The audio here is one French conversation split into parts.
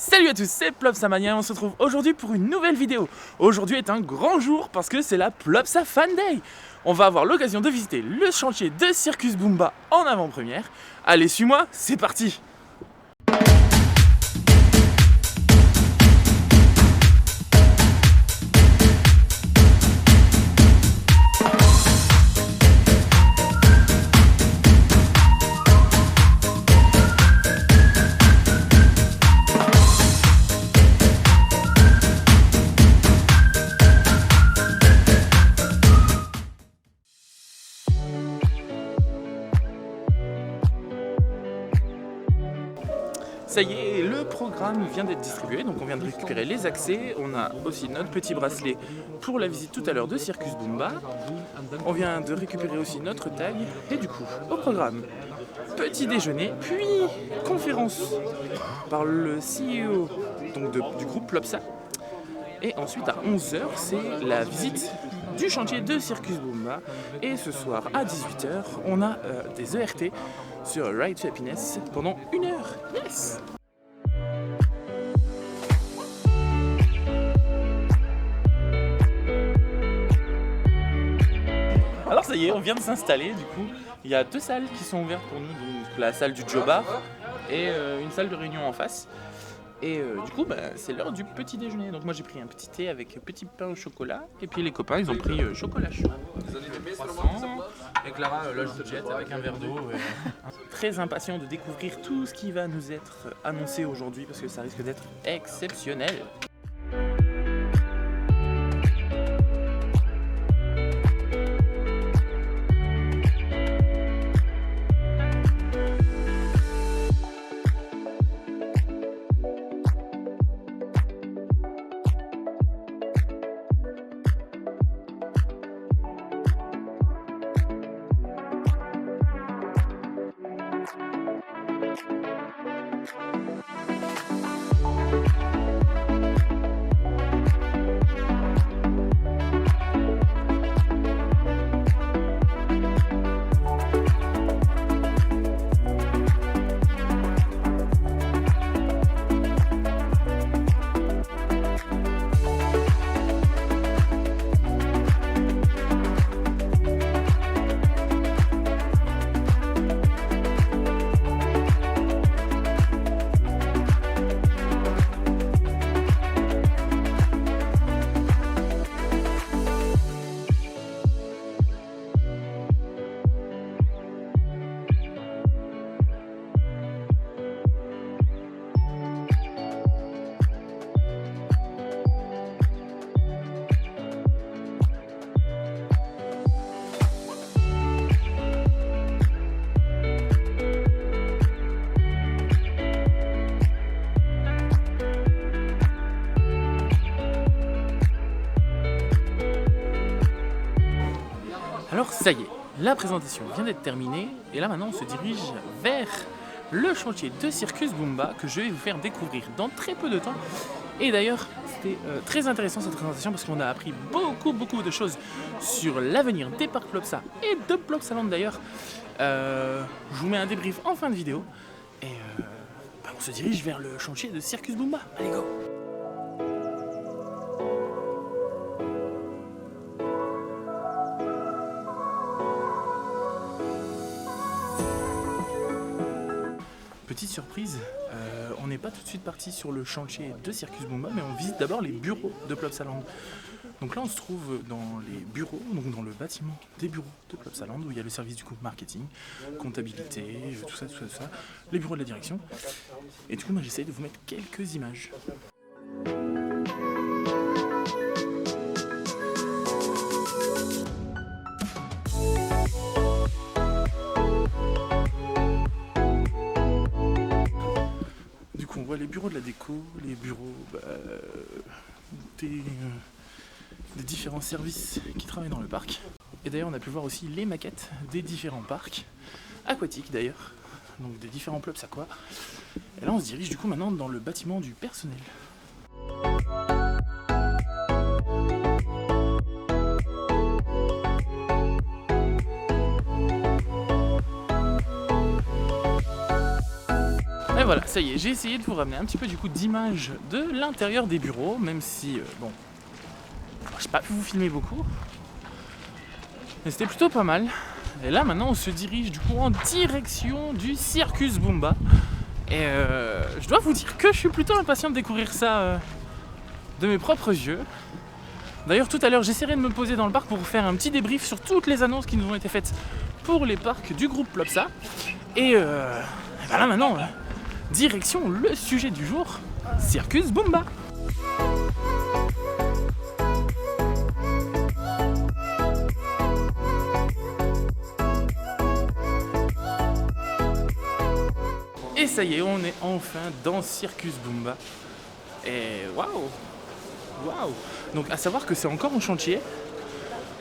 Salut à tous, c'est Plopsamania, on se retrouve aujourd'hui pour une nouvelle vidéo. Aujourd'hui est un grand jour parce que c'est la Plopsa Fan Day. On va avoir l'occasion de visiter le chantier de Circus Bumba en avant-première. Allez, suis-moi, c'est parti! Ça y est, le programme vient d'être distribué, donc on vient de récupérer les accès. On a aussi notre petit bracelet pour la visite tout à l'heure de Circus Bumba. On vient de récupérer aussi notre tag. Et du coup, au programme, petit déjeuner, puis conférence par le CEO donc du groupe Plopsa. Et ensuite à 11h, c'est la visite du chantier de Circus Bumba. Et ce soir à 18h, on a des ERT sur Ride to Happiness pendant 1 heure. Yes! Alors ça y est, on vient de s'installer. Du coup, il y a 2 salles qui sont ouvertes pour nous. Donc la salle du Joe Bar et une salle de réunion en face. Et du coup, c'est l'heure du petit déjeuner. Donc moi j'ai pris un petit thé avec petit pain au chocolat. Et puis les copains, ils ont pris chocolat chaud. Et Clara, là je jette avec un verre d'eau. Très impatient de découvrir tout ce qui va nous être annoncé aujourd'hui parce que ça risque d'être exceptionnel. Alors ça y est, la présentation vient d'être terminée et là maintenant on se dirige vers le chantier de Circus Bumba que je vais vous faire découvrir dans très peu de temps. Et d'ailleurs c'était très intéressant cette présentation parce qu'on a appris beaucoup de choses sur l'avenir des parcs Plopsa et de Plopsaland d'ailleurs. Je vous mets un débrief en fin de vidéo et on se dirige vers le chantier de Circus Bumba. Allez go! Petite surprise, on n'est pas tout de suite parti sur le chantier de Circus Bumba, mais on visite d'abord les bureaux de Plopsaland. Donc là on se trouve dans les bureaux, donc dans le bâtiment des bureaux de Plopsaland, où il y a le service du coup marketing, comptabilité, tout ça, les bureaux de la direction. Et du coup moi j'essaye de vous mettre quelques images. On voit les bureaux de la déco, les bureaux des différents services qui travaillent dans le parc. Et d'ailleurs on a pu voir aussi les maquettes des différents parcs, aquatiques d'ailleurs, donc des différents Plopsa Aqua. Et là on se dirige du coup maintenant dans le bâtiment du personnel. voilà, ça y est, j'ai essayé de vous ramener un petit peu du coup d'images de l'intérieur des bureaux, même si, bon, j'ai pas pu vous filmer beaucoup. Mais c'était plutôt pas mal. Et là maintenant on se dirige du coup en direction du Circus Bumba. Et je dois vous dire que je suis plutôt impatient de découvrir ça de mes propres yeux. D'ailleurs tout à l'heure j'essaierai de me poser dans le parc pour vous faire un petit débrief sur toutes les annonces qui nous ont été faites pour les parcs du groupe Plopsa. Et voilà maintenant, direction le sujet du jour, Circus Bumba. Et ça y est, on est enfin dans Circus Bumba. Et waouh! Donc à savoir que c'est encore en chantier.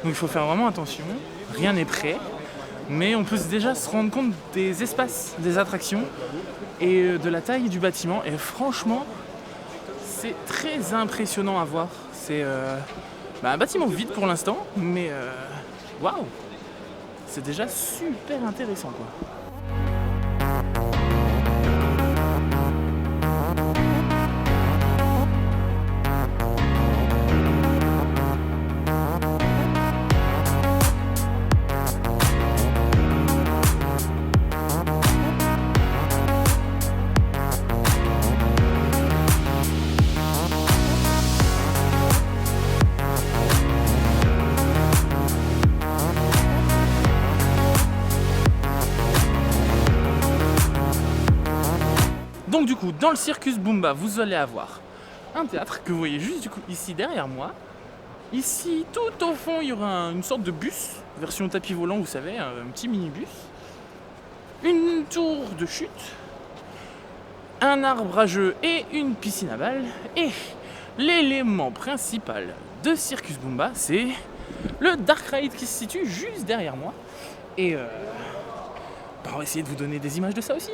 Donc il faut faire vraiment attention. Rien n'est prêt. Mais on peut déjà se rendre compte des espaces, des attractions et de la taille du bâtiment. Et franchement, c'est très impressionnant à voir. C'est un bâtiment vide pour l'instant, mais waouh! C'est déjà super intéressant quoi. Donc du coup, dans le Circus Bumba, vous allez avoir un théâtre que vous voyez juste du coup ici derrière moi. Ici, tout au fond, il y aura une sorte de bus, version tapis volant, vous savez, un petit minibus. Une tour de chute, un arbre à jeux et une piscine à balles. Et l'élément principal de Circus Bumba, c'est le Dark Ride qui se situe juste derrière moi. Et on va essayer de vous donner des images de ça aussi.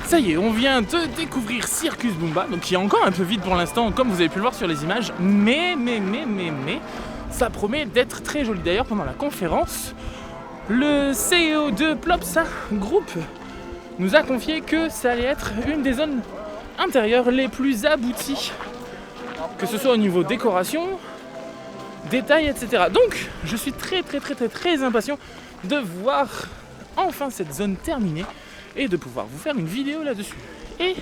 Ça y est, on vient de découvrir Circus Bumba, donc qui est encore un peu vide pour l'instant, comme vous avez pu le voir sur les images, mais ça promet d'être très joli. D'ailleurs, pendant la conférence, le CEO de Plopsa Group nous a confié que ça allait être une des zones intérieures les plus abouties, que ce soit au niveau décoration, détails, etc. Donc, je suis très impatient de voir enfin cette zone terminée et de pouvoir vous faire une vidéo là-dessus. Et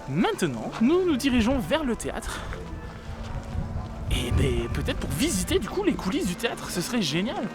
maintenant, nous nous dirigeons vers le théâtre. Et peut-être pour visiter du coup les coulisses du théâtre, ce serait génial.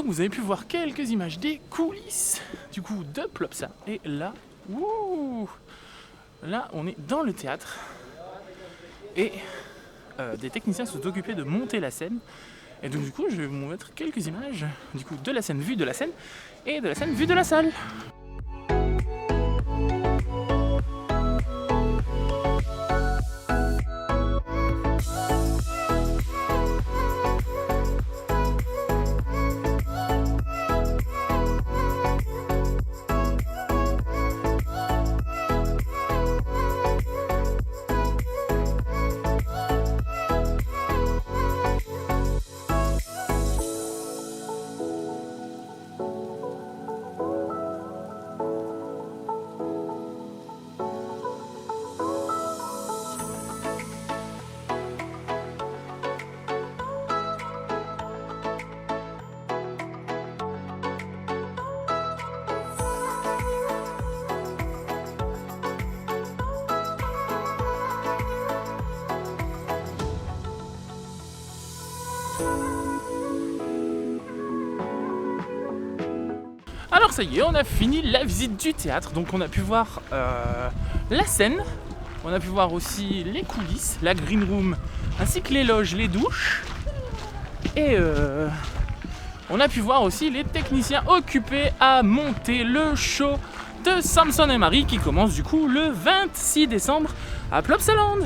vous avez pu voir quelques images des coulisses du coup de Plopsa. Et là, là on est dans le théâtre. Et des techniciens sont occupés de monter la scène. Et donc du coup je vais vous mettre quelques images du coup de la scène vue de la scène et de la scène vue de la salle. Alors ça y est, on a fini la visite du théâtre, donc on a pu voir la scène, on a pu voir aussi les coulisses, la green room, ainsi que les loges, les douches, et on a pu voir aussi les techniciens occupés à monter le show de Samson et Marie qui commence du coup le 26 décembre à Plopsaland.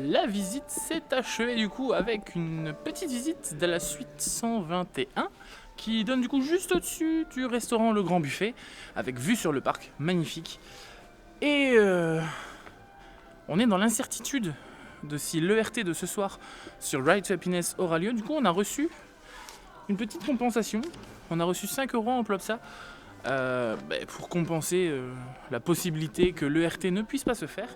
La visite s'est achevée du coup avec une petite visite de la suite 121 qui donne du coup juste au-dessus du restaurant Le Grand Buffet avec vue sur le parc, magnifique. Et on est dans l'incertitude de si l'ERT de ce soir sur Ride to Happiness aura lieu. Du coup on a reçu une petite compensation, on a reçu 5 € en Plopsa pour compenser la possibilité que l'ERT ne puisse pas se faire.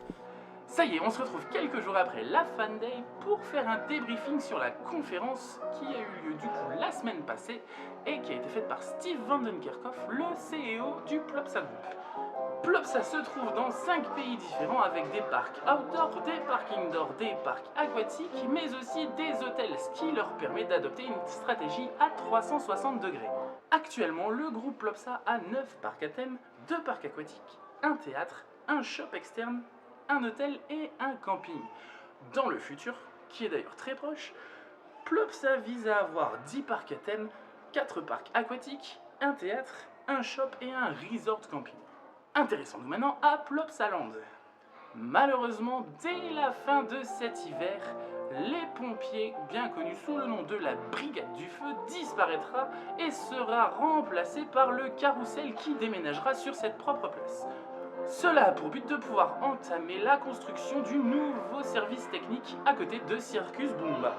Ça y est, on se retrouve quelques jours après la Fan Day pour faire un débriefing sur la conférence qui a eu lieu du coup la semaine passée et qui a été faite par Steve Vandenkerkhoff, le CEO du Plopsa Group. Plopsa se trouve dans 5 pays différents avec des parcs outdoor, des parcs indoor, des parcs aquatiques, mais aussi des hôtels, ce qui leur permet d'adopter une stratégie à 360 degrés. Actuellement, le groupe Plopsa a 9 parcs à thème, 2 parcs aquatiques, un théâtre, un shop externe, un hôtel et un camping. Dans le futur, qui est d'ailleurs très proche, Plopsa vise à avoir 10 parcs à thème, 4 parcs aquatiques, un théâtre, un shop et un resort camping. Intéressons-nous maintenant à Plopsaland. Malheureusement, dès la fin de cet hiver, les pompiers, bien connus sous le nom de la Brigade du Feu, disparaîtra et sera remplacé par le carrousel qui déménagera sur cette propre place. Cela a pour but de pouvoir entamer la construction du nouveau service technique à côté de Circus Boomba.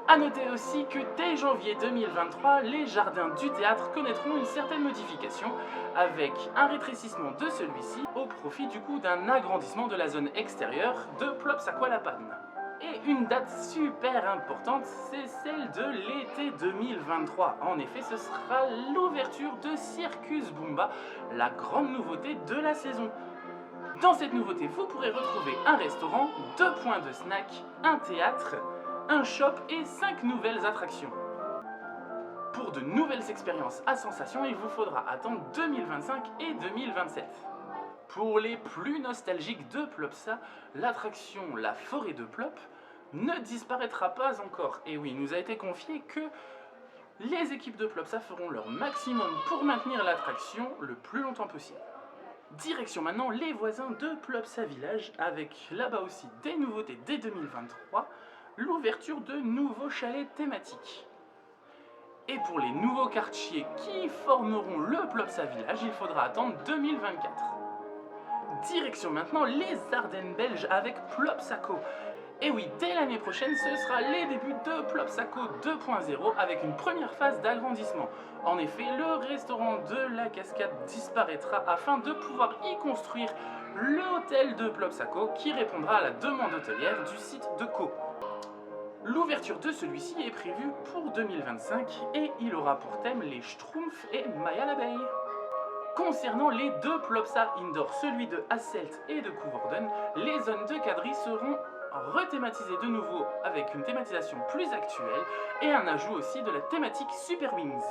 A noter aussi que dès janvier 2023, les jardins du théâtre connaîtront une certaine modification avec un rétrécissement de celui-ci au profit du coup d'un agrandissement de la zone extérieure de Plopsaqualapan. Et une date super importante, c'est celle de l'été 2023. En effet, ce sera l'ouverture de Circus Boomba, la grande nouveauté de la saison. Dans cette nouveauté, vous pourrez retrouver un restaurant, 2 points de snack, un théâtre, un shop et 5 nouvelles attractions. Pour de nouvelles expériences à sensations, il vous faudra attendre 2025 et 2027. Pour les plus nostalgiques de Plopsa, l'attraction La Forêt de Plop ne disparaîtra pas encore. Et oui, il nous a été confié que les équipes de Plopsa feront leur maximum pour maintenir l'attraction le plus longtemps possible. Direction maintenant les voisins de Plopsa Village, avec là-bas aussi des nouveautés dès 2023, l'ouverture de nouveaux chalets thématiques. Et pour les nouveaux quartiers qui formeront le Plopsa Village, il faudra attendre 2024. Direction maintenant les Ardennes belges avec Plopsaco. Et oui, dès l'année prochaine, ce sera les débuts de Plopsaco 2.0 avec une première phase d'agrandissement. En effet, le restaurant de la Cascade disparaîtra afin de pouvoir y construire le hôtel de Plopsaco qui répondra à la demande hôtelière du site de Co. L'ouverture de celui-ci est prévue pour 2025 et il aura pour thème les Schtroumpfs et Maya l'abeille. Concernant les deux Plopsa Indoor, celui de Hasselt et de Coevorden, les zones de quadrille seront rethématisées de nouveau avec une thématisation plus actuelle et un ajout aussi de la thématique Super Wings.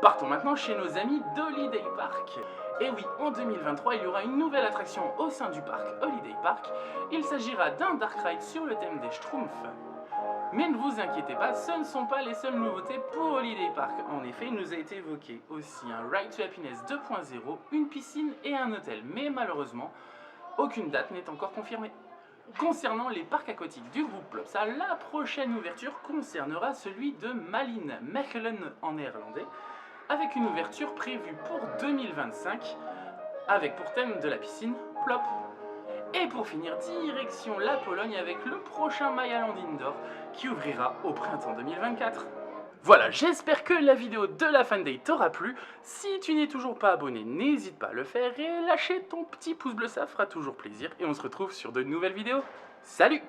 Partons maintenant chez nos amis d'Holiday Park. Et oui, en 2023, il y aura une nouvelle attraction au sein du parc Holiday Park. Il s'agira d'un dark ride sur le thème des Schtroumpfs. Mais ne vous inquiétez pas, ce ne sont pas les seules nouveautés pour Holiday Park. En effet, il nous a été évoqué aussi un Ride to Happiness 2.0, une piscine et un hôtel. Mais malheureusement, aucune date n'est encore confirmée. Concernant les parcs aquatiques du groupe Plopsa, la prochaine ouverture concernera celui de Malin, Mechelen en néerlandais, avec une ouverture prévue pour 2025, avec pour thème de la piscine Plop. Et pour finir, direction la Pologne avec le prochain Mayaland Indoor qui ouvrira au printemps 2024. Voilà, j'espère que la vidéo de la Fan Day t'aura plu. Si tu n'es toujours pas abonné, n'hésite pas à le faire et lâcher ton petit pouce bleu, ça fera toujours plaisir. Et on se retrouve sur de nouvelles vidéos. Salut!